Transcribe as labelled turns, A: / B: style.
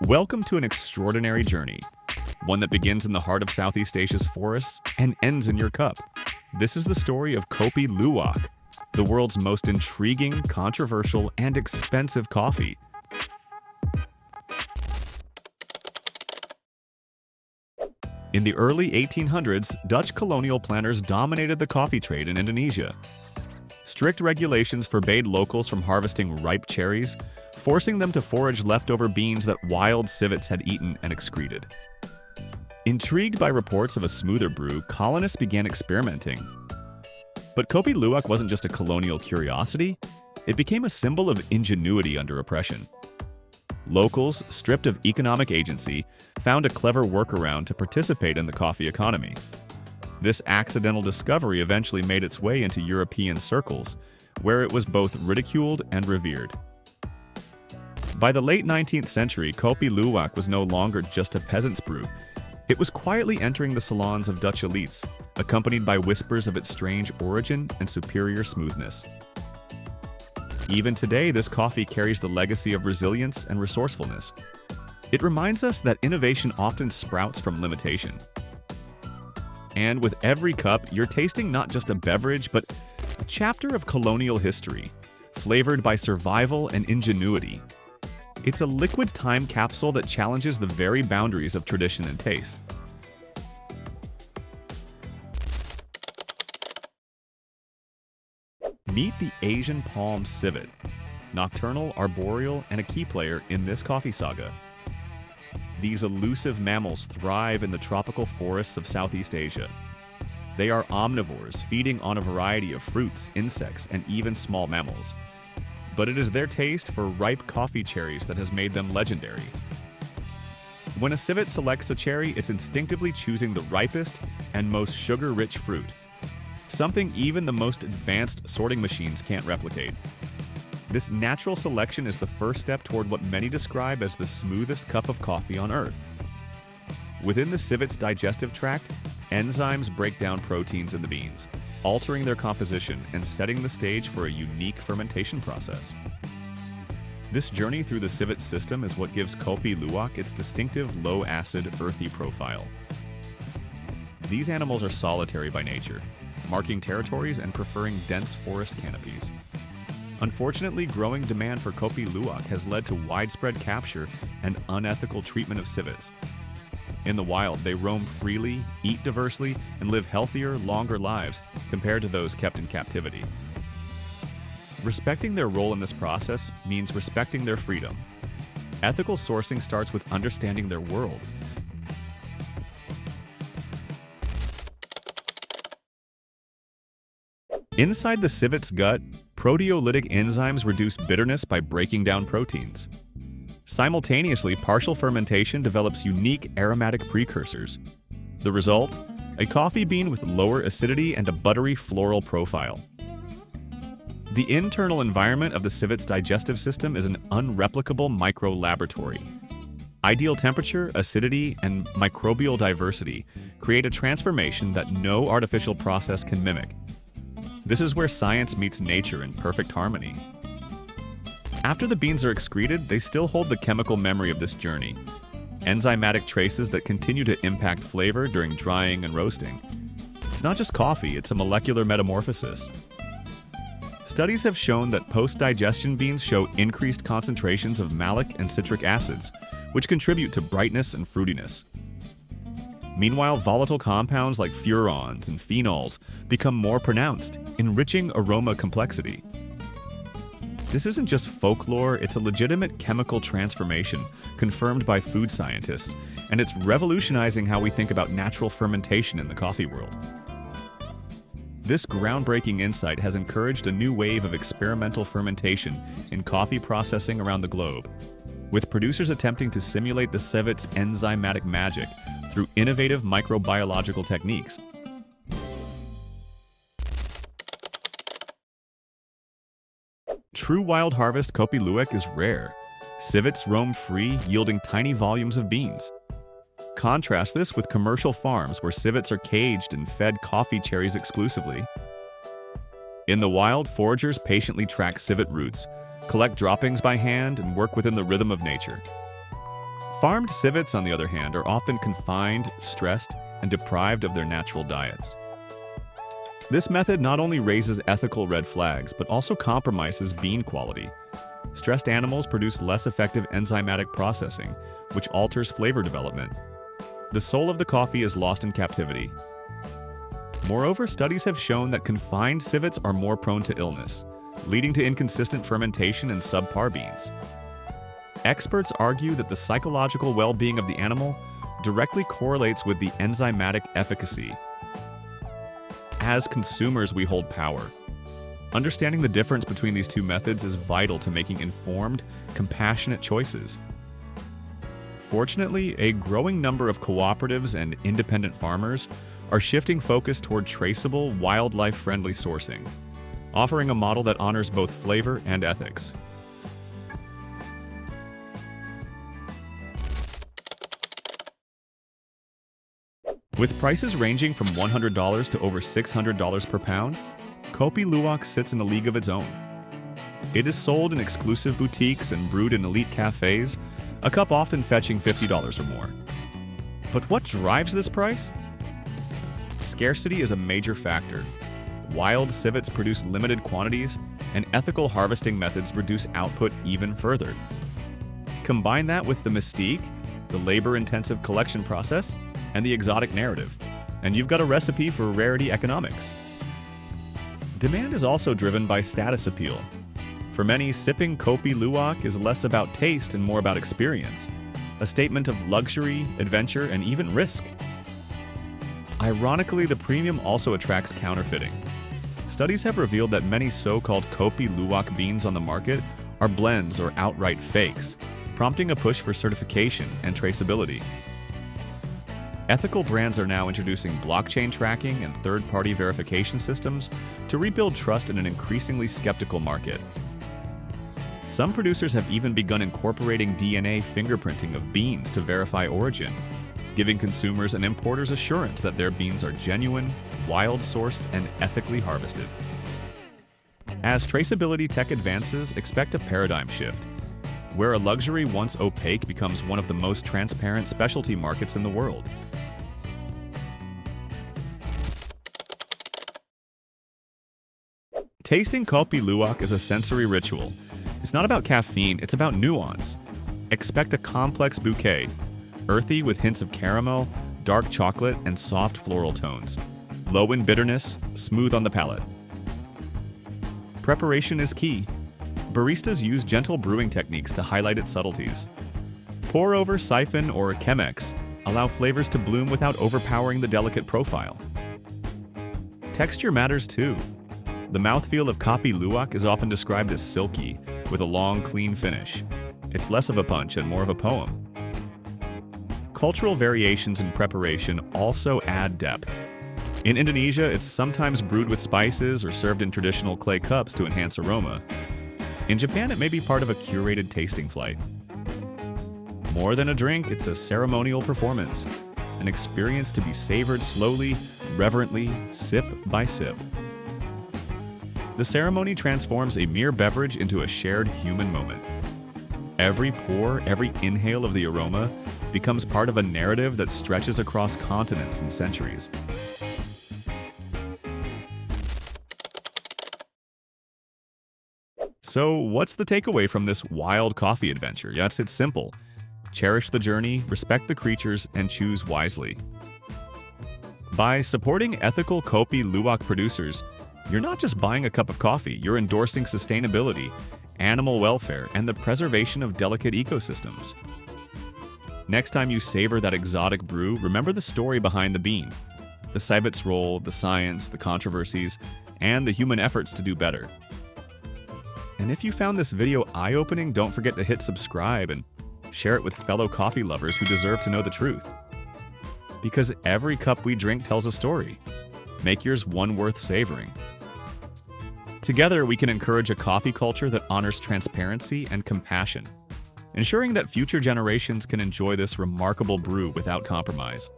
A: Welcome to an extraordinary journey, one that begins in the heart of Southeast Asia's forests and ends in your cup. This is the story of Kopi Luwak, the world's most intriguing, controversial, and expensive coffee. In the early 1800s, Dutch colonial planters dominated the coffee trade in Indonesia. Strict regulations forbade locals from harvesting ripe cherries, forcing them to forage leftover beans that wild civets had eaten and excreted. Intrigued by reports of a smoother brew, colonists began experimenting. But Kopi Luwak wasn't just a colonial curiosity, it became a symbol of ingenuity under oppression. Locals, stripped of economic agency, found a clever workaround to participate in the coffee economy. This accidental discovery eventually made its way into European circles, where it was both ridiculed and revered. By the late 19th century, Kopi Luwak was no longer just a peasant's brew. It was quietly entering the salons of Dutch elites, accompanied by whispers of its strange origin and superior smoothness. Even today, this coffee carries the legacy of resilience and resourcefulness. It reminds us that innovation often sprouts from limitation. And with every cup, you're tasting not just a beverage, but a chapter of colonial history, flavored by survival and ingenuity. It's a liquid time capsule that challenges the very boundaries of tradition and taste. Meet the Asian palm civet, nocturnal, arboreal, and a key player in this coffee saga. These elusive mammals thrive in the tropical forests of Southeast Asia. They are omnivores, feeding on a variety of fruits, insects, and even small mammals. But it is their taste for ripe coffee cherries that has made them legendary. When a civet selects a cherry, it's instinctively choosing the ripest and most sugar-rich fruit, something even the most advanced sorting machines can't replicate. This natural selection is the first step toward what many describe as the smoothest cup of coffee on Earth. Within the civet's digestive tract, enzymes break down proteins in the beans, altering their composition and setting the stage for a unique fermentation process. This journey through the civet system is what gives Kopi Luwak its distinctive low-acid, earthy profile. These animals are solitary by nature, marking territories and preferring dense forest canopies. Unfortunately, growing demand for Kopi Luwak has led to widespread capture and unethical treatment of civets. In the wild, they roam freely, eat diversely, and live healthier, longer lives compared to those kept in captivity. Respecting their role in this process means respecting their freedom. Ethical sourcing starts with understanding their world. Inside the civet's gut, proteolytic enzymes reduce bitterness by breaking down proteins. Simultaneously, partial fermentation develops unique aromatic precursors. The result? A coffee bean with lower acidity and a buttery floral profile. The internal environment of the civet's digestive system is an unreplicable micro-laboratory. Ideal temperature, acidity, and microbial diversity create a transformation that no artificial process can mimic. This is where science meets nature in perfect harmony. After the beans are excreted, they still hold the chemical memory of this journey, enzymatic traces that continue to impact flavor during drying and roasting. It's not just coffee, it's a molecular metamorphosis. Studies have shown that post-digestion beans show increased concentrations of malic and citric acids, which contribute to brightness and fruitiness. Meanwhile, volatile compounds like furans and phenols become more pronounced, enriching aroma complexity. This isn't just folklore, it's a legitimate chemical transformation confirmed by food scientists, and it's revolutionizing how we think about natural fermentation in the coffee world. This groundbreaking insight has encouraged a new wave of experimental fermentation in coffee processing around the globe, with producers attempting to simulate the civet's enzymatic magic through innovative microbiological techniques. True wild harvest Kopi Luwak is rare. Civets roam free, yielding tiny volumes of beans. Contrast this with commercial farms where civets are caged and fed coffee cherries exclusively. In the wild, foragers patiently track civet roots, collect droppings by hand, and work within the rhythm of nature. Farmed civets, on the other hand, are often confined, stressed, and deprived of their natural diets. This method not only raises ethical red flags, but also compromises bean quality. Stressed animals produce less effective enzymatic processing, which alters flavor development. The soul of the coffee is lost in captivity. Moreover, studies have shown that confined civets are more prone to illness, leading to inconsistent fermentation and subpar beans. Experts argue that the psychological well-being of the animal directly correlates with the enzymatic efficacy. As consumers, we hold power. Understanding the difference between these two methods is vital to making informed, compassionate choices. Fortunately, a growing number of cooperatives and independent farmers are shifting focus toward traceable, wildlife-friendly sourcing, offering a model that honors both flavor and ethics. With prices ranging from $100 to over $600 per pound, Kopi Luwak sits in a league of its own. It is sold in exclusive boutiques and brewed in elite cafes, a cup often fetching $50 or more. But what drives this price? Scarcity is a major factor. Wild civets produce limited quantities, and ethical harvesting methods reduce output even further. Combine that with the mystique, the labor-intensive collection process, and the exotic narrative, and you've got a recipe for rarity economics. Demand is also driven by status appeal. For many, sipping Kopi Luwak is less about taste and more about experience, a statement of luxury, adventure, and even risk. Ironically, the premium also attracts counterfeiting. Studies have revealed that many so-called Kopi Luwak beans on the market are blends or outright fakes, prompting a push for certification and traceability. Ethical brands are now introducing blockchain tracking and third-party verification systems to rebuild trust in an increasingly skeptical market. Some producers have even begun incorporating DNA fingerprinting of beans to verify origin, giving consumers and importers assurance that their beans are genuine, wild-sourced, and ethically harvested. As traceability tech advances, expect a paradigm shift, where a luxury once opaque becomes one of the most transparent specialty markets in the world. Tasting Kopi Luwak is a sensory ritual. It's not about caffeine, it's about nuance. Expect a complex bouquet, earthy with hints of caramel, dark chocolate, and soft floral tones. Low in bitterness, smooth on the palate. Preparation is key. Baristas use gentle brewing techniques to highlight its subtleties. Pour over, siphon, or Chemex allow flavors to bloom without overpowering the delicate profile. Texture matters too. The mouthfeel of Kopi Luwak is often described as silky, with a long, clean finish. It's less of a punch and more of a poem. Cultural variations in preparation also add depth. In Indonesia, it's sometimes brewed with spices or served in traditional clay cups to enhance aroma. In Japan, it may be part of a curated tasting flight. More than a drink, it's a ceremonial performance, an experience to be savored slowly, reverently, sip by sip. The ceremony transforms a mere beverage into a shared human moment. Every pour, every inhale of the aroma becomes part of a narrative that stretches across continents and centuries. So, what's the takeaway from this wild coffee adventure? Yes, it's simple. Cherish the journey, respect the creatures, and choose wisely. By supporting ethical Kopi Luwak producers, you're not just buying a cup of coffee, you're endorsing sustainability, animal welfare, and the preservation of delicate ecosystems. Next time you savor that exotic brew, remember the story behind the bean, the civet's role, the science, the controversies, and the human efforts to do better. And if you found this video eye-opening, don't forget to hit subscribe and share it with fellow coffee lovers who deserve to know the truth. Because every cup we drink tells a story. Make yours one worth savoring. Together, we can encourage a coffee culture that honors transparency and compassion, ensuring that future generations can enjoy this remarkable brew without compromise.